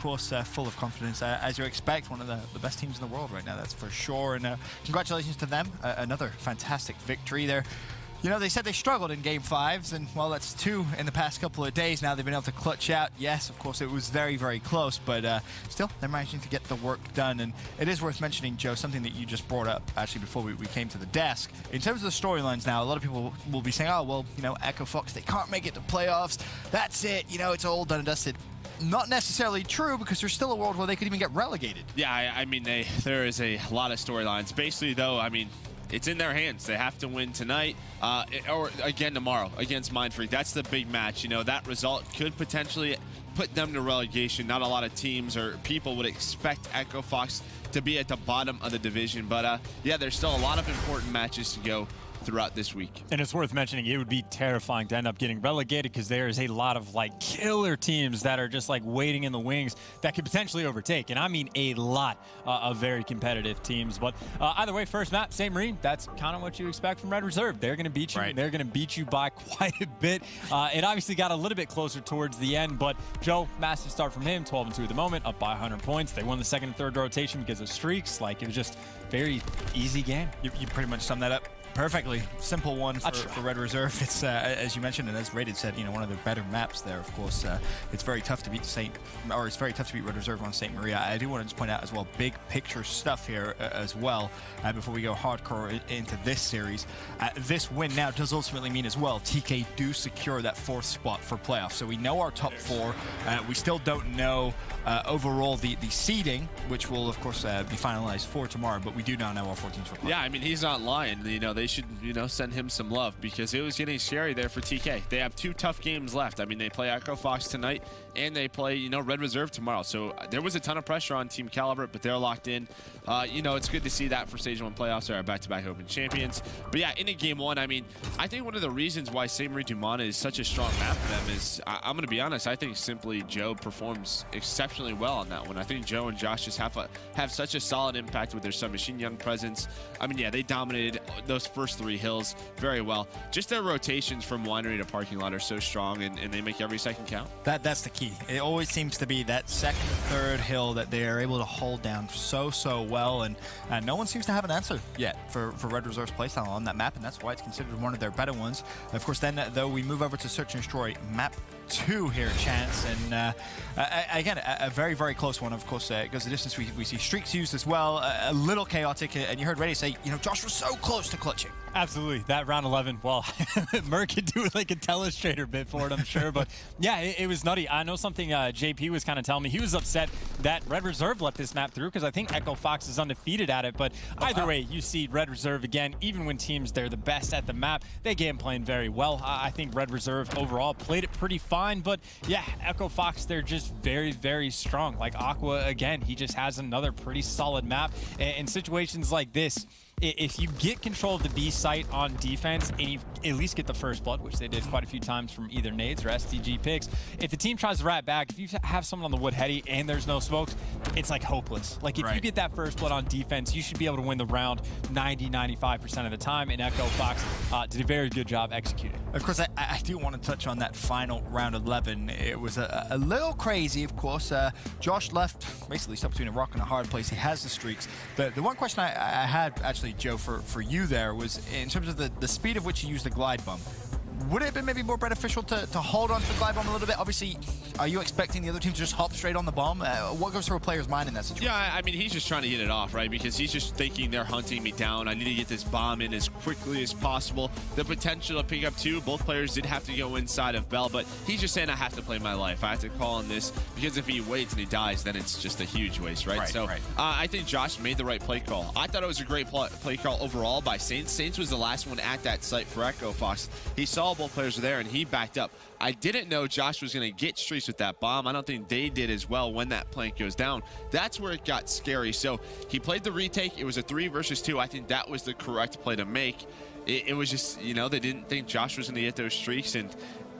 course, full of confidence, as you expect. One of the best teams in the world right now, that's for sure. And congratulations to them. Another fantastic victory there. You know, they said they struggled in Game 5s, and, well, that's 2 in the past couple of days now. They've been able to clutch out. Yes, of course, it was very, very close, but still, they're managing to get the work done. And it is worth mentioning, Joe, something that you just brought up, actually, before we came to the desk. In terms of the storylines now, a lot of people will be saying, oh, well, you know, Echo Fox, they can't make it to playoffs. That's it. You know, it's all done and dusted. Not necessarily true, because there's still a world where they could even get relegated. Yeah, I mean, there is a lot of storylines. Basically, though, I mean, it's in their hands. They have to win tonight or again tomorrow against Mindfreak. That's the big match. You know, that result could potentially put them to relegation. Not a lot of teams or people would expect Echo Fox to be at the bottom of the division. But, yeah, there's still a lot of important matches to go throughout this week. And it's worth mentioning, it would be terrifying to end up getting relegated, because there is a lot of like killer teams that are just like waiting in the wings that could potentially overtake. And I mean a lot of very competitive teams. But either way, first map, St. Marine, that's kind of what you expect from Red Reserve. They're going to beat you. Right. They're going to beat you by quite a bit. It obviously got a little bit closer towards the end, but Joe, massive start from him, 12-2 at the moment, up by 100 points. They won the second and third rotation because of streaks. Like, it was just very easy game. You pretty much summed that up perfectly. Simple one for Red Reserve. It's as you mentioned, and as Rated said, you know, one of the better maps there. Of course, it's very tough to beat it's very tough to beat Red Reserve on St. Maria. I do want to just point out as well, big picture stuff here as well. Before we go hardcore into this series, this win now does ultimately mean as well TK do secure that 4th spot for playoffs. So we know our top 4. We still don't know overall the seeding, which will of course be finalized for tomorrow. But we do now know our 4 teams for playoffs. Yeah, I mean, he's not lying. You know, they should, you know, send him some love, because it was getting scary there for TK. They have 2 tough games left. I mean, they play Echo Fox tonight, and they play, you know, Red Reserve tomorrow. So there was a ton of pressure on Team Caliber, but they're locked in. You know, it's good to see that for Stage 1 playoffs. They're back-to-back Open champions. But yeah, in a Game 1, I mean, I think one of the reasons why St. Marie Dumont is such a strong map for them is, I'm going to be honest, I think simply Joe performs exceptionally well on that one. I think Joe and Josh just have such a solid impact with their Submachine Gun presence. I mean, yeah, they dominated those first 3 hills very well. Just their rotations from winery to parking lot are so strong, and they make every second count. That's the key. It always seems to be that second, third hill that they are able to hold down so well, and no one seems to have an answer yet for Red Reserve's playstyle on that map, and that's why it's considered one of their better ones. Of course, then though, we move over to Search and Destroy map 2 here, Chance, and again, a very close one. Of course, it goes the distance. We see streaks used as well, a little chaotic, and you heard Reddy say, you know, Josh was so close to clutching. Absolutely. That round 11, well, Merc could do like a telestrator bit for it, I'm sure. But yeah, it was nutty. I know something JP was kind of telling me. He was upset that Red Reserve let this map through, because I think Echo Fox is undefeated at it. But either way, you see Red Reserve again, even when teams, they're the best at the map, they game playing very well. I think Red Reserve overall played it pretty fine. But yeah, Echo Fox, they're just very strong. Like Aqua, again, he just has another pretty solid map. In situations like this, if you get control of the B site on defense and you at least get the first blood, which they did quite a few times from either nades or STG picks, if the team tries to rat back, if you have someone on the wood heady and there's no smokes, it's like hopeless. Like if you get that first blood on defense, you should be able to win the round 90-95% of the time, and Echo Fox did a very good job executing. Of course, I do want to touch on that final round 11. It was a little crazy, of course. Josh left basically stuck between a rock and a hard place. He has the streaks. The one question I had actually, Joe, for you there was in terms of the speed of which you use the glide bump. Would it have been maybe more beneficial to hold on to the glide bomb a little bit? Obviously, are you expecting the other team to just hop straight on the bomb? What goes through a player's mind in that situation? Yeah, I mean, he's just trying to get it off, right? Because he's just thinking they're hunting me down. I need to get this bomb in as quickly as possible. The potential to pick up 2. Both players did have to go inside of Bell, but he's just saying, I have to play my life. I have to call on this, because if he waits and he dies, then it's just a huge waste, right? I think Josh made the right play call. I thought it was a great play call overall by Saints. Saints was the last one at that site for Echo Fox. He saw both players were there, and he backed up. I didn't know Josh was going to get streaks with that bomb. I don't think they did as well when that plank goes down. That's where it got scary. So he played the retake. It was a 3 versus 2. I think that was the correct play to make. It was just, you know, they didn't think Josh was going to get those streaks, and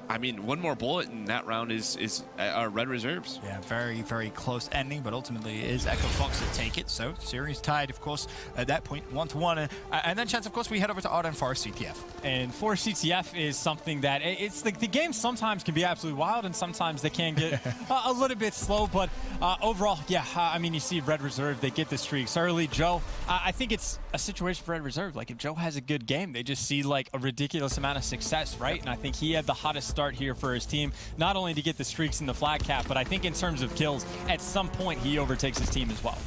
I mean, one more bullet in that round is Red Reserves. Yeah, very, very close ending, but ultimately it is Echo Fox that take it. So series tied, of course, at that point, 1-1. And then, Chance, of course, we head over to Arden for CTF. And for CTF is something that it's like the game sometimes can be absolutely wild, and sometimes they can get a little bit slow. But overall, yeah, I mean, you see Red Reserve, they get the streaks early. Joe, I think it's a situation for Red Reserve. Like, if Joe has a good game, they just see like a ridiculous amount of success, right? And I think he had the hottest start here for his team, not only to get the streaks in the flag cap, but I think in terms of kills, at some point he overtakes his team as well.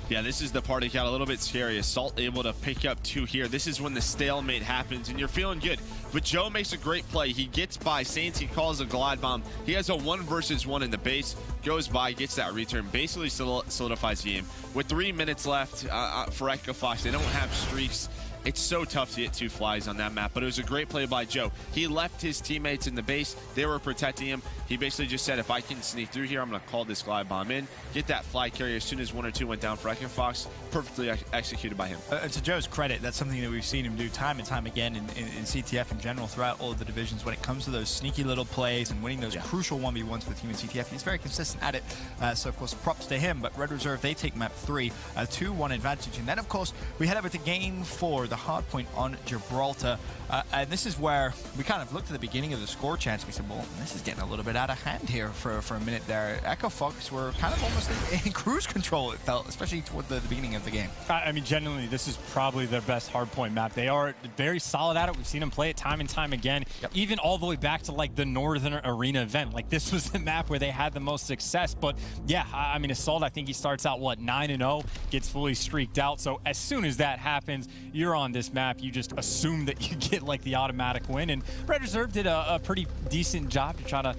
Yeah, this is the part that got a little bit scary. Assault able to pick up 2 here. This is when the stalemate happens, and you're feeling good. But Joe makes a great play. He gets by Saints. He calls a glide bomb. He has a 1 versus 1 in the base. Goes by, gets that return, basically solidifies the game. With 3 minutes left for Echo Fox, they don't have streaks. It's so tough to get 2 flies on that map, but it was a great play by Joe. He left his teammates in the base. They were protecting him. He basically just said, if I can sneak through here, I'm going to call this glide bomb in, get that fly carrier as soon as 1 or 2 went down for Echo Fox. Perfectly executed by him. To Joe's credit, that's something that we've seen him do time and time again in CTF in general throughout all of the divisions. When it comes to those sneaky little plays and winning those crucial 1v1s for the team in CTF, he's very consistent at it. So, of course, props to him. But Red Reserve, they take map 3, a 2-1 advantage. And then, of course, we head over to game 4, the hard point on Gibraltar. And this is where we kind of looked at the beginning of the score, Chance. We said, well, this is getting a little bit out of hand here for a minute there. Echo Fox were kind of almost in cruise control, it felt, especially toward the beginning of the game. I mean, genuinely, this is probably their best hardpoint map. They are very solid at it. We've seen them play it time and time again, even all the way back to like the Northern Arena event. Like, this was the map where they had the most success. But yeah, I mean, Assault, I think he starts out, what, 9-0, gets fully streaked out. So as soon as that happens, you're on this map. You just assume that you get like the automatic win. And Red Reserve did a pretty decent job to try to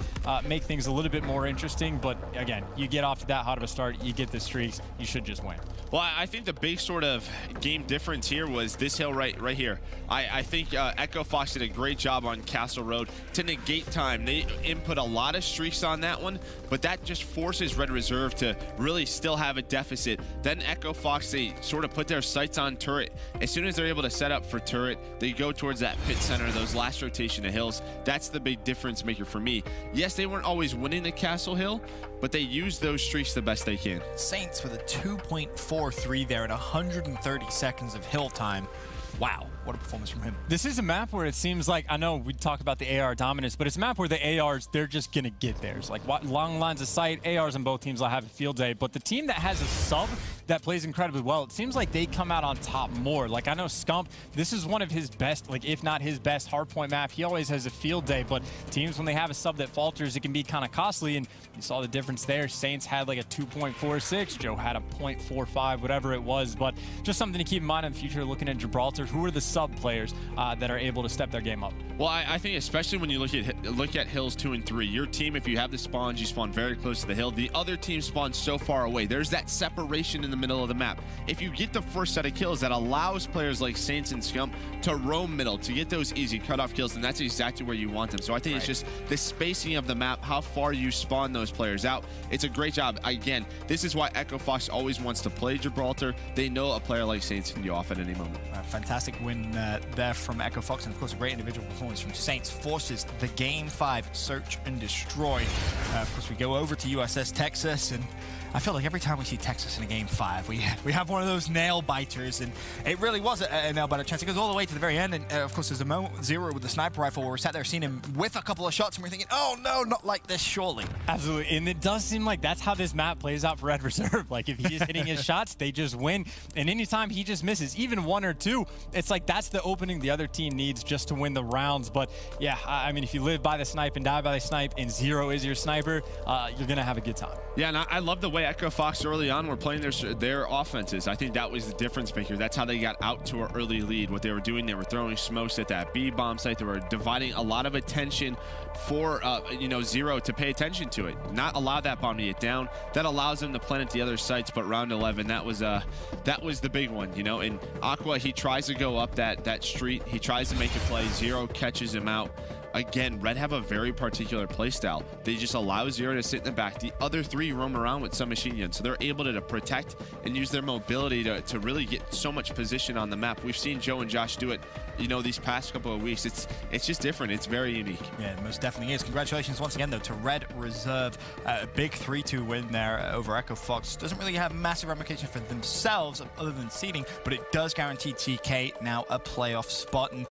make things a little bit more interesting. But again, you get off to that hot of a start, you get the streaks, you should just win. Well, I think the big sort of game difference here was this hill right here. I think Echo Fox did a great job on Castle Road to negate time. They input a lot of streaks on that one, but that just forces Red Reserve to really still have a deficit. Then Echo Fox, they sort of put their sights on turret. As soon as they're able to set up for turret, they go towards that pit center, those last rotation of hills. That's the big difference maker for me. Yes, they weren't always winning the Castle Hill, but they used those streaks the best they can. Saints with a 2.43 there and 130 seconds of hill time. Wow, what a performance from him. This is a map where it seems like, I know we talk about the AR dominance, but it's a map where the ARs, they're just going to get theirs. Like, long lines of sight, ARs on both teams will have a field day, but the team that has a sub that plays incredibly well, it seems like they come out on top more. Like, I know Scump, this is one of his best, like, if not his best hardpoint map. He always has a field day, but teams, when they have a sub that falters, it can be kind of costly, and you saw the difference there. Saints had like a 2.46, Joe had a 0.45, whatever it was, but just something to keep in mind in the future looking at Gibraltar. Who are the sub players that are able to step their game up? Well, I think especially when you look at hills 2 and 3, your team, if you have the spawns, you spawn very close to the hill. The other team spawns so far away. There's that separation in the middle of the map. If you get the first set of kills, that allows players like Saints and Scump to roam middle, to get those easy cutoff kills, and that's exactly where you want them. So I think it's just the spacing of the map, how far you spawn those players out. It's a great job. Again, this is why Echo Fox always wants to play Gibraltar. They know a player like Saints can go off at any moment. Fantastic win there from Echo Fox, and of course a great individual performance from Saints. Forces the game 5 search and destroy. Of course, we go over to USS Texas, and I feel like every time we see Texas in a game 5, we have one of those nail biters, and it really was a nail biter. Chance. It goes all the way to the very end, and of course there's a moment 0 with the sniper rifle where we sat there seeing him with a couple of shots, and we're thinking, oh no, not like this, surely. Absolutely, and it does seem like that's how this map plays out for Red Reserve. Like, if he's hitting his shots, they just win, and anytime he just misses, even 1 or 2, it's like that's the opening the other team needs just to win the rounds. But yeah, I mean, if you live by the snipe and die by the snipe, and 0 is your sniper, you're gonna have a good time. Yeah, and I love the way Echo Fox early on were playing their offenses. I think that was the difference maker. That's how they got out to an early lead. What they were doing, they were throwing smokes at that B bomb site. They were dividing a lot of attention for 0 to pay attention to it, not allow that bomb to get down. That allows them to plant at the other sites. But round 11, that was the big one, you know. And Aqua, he tries to go up that street. He tries to make a play. 0 catches him out. again, Red have a very particular playstyle. They just allow Zero to sit in the back. The other three roam around with some machine guns, so they're able to protect and use their mobility to really get so much position on the map. We've seen Joe and Josh do it, you know, these past couple of weeks. It's just different. It's very unique. Yeah, it most definitely is. Congratulations once again, though, to Red Reserve. A big 3-2 win there over Echo Fox. Doesn't really have massive ramifications for themselves other than seeding, but it does guarantee TK now a playoff spot. And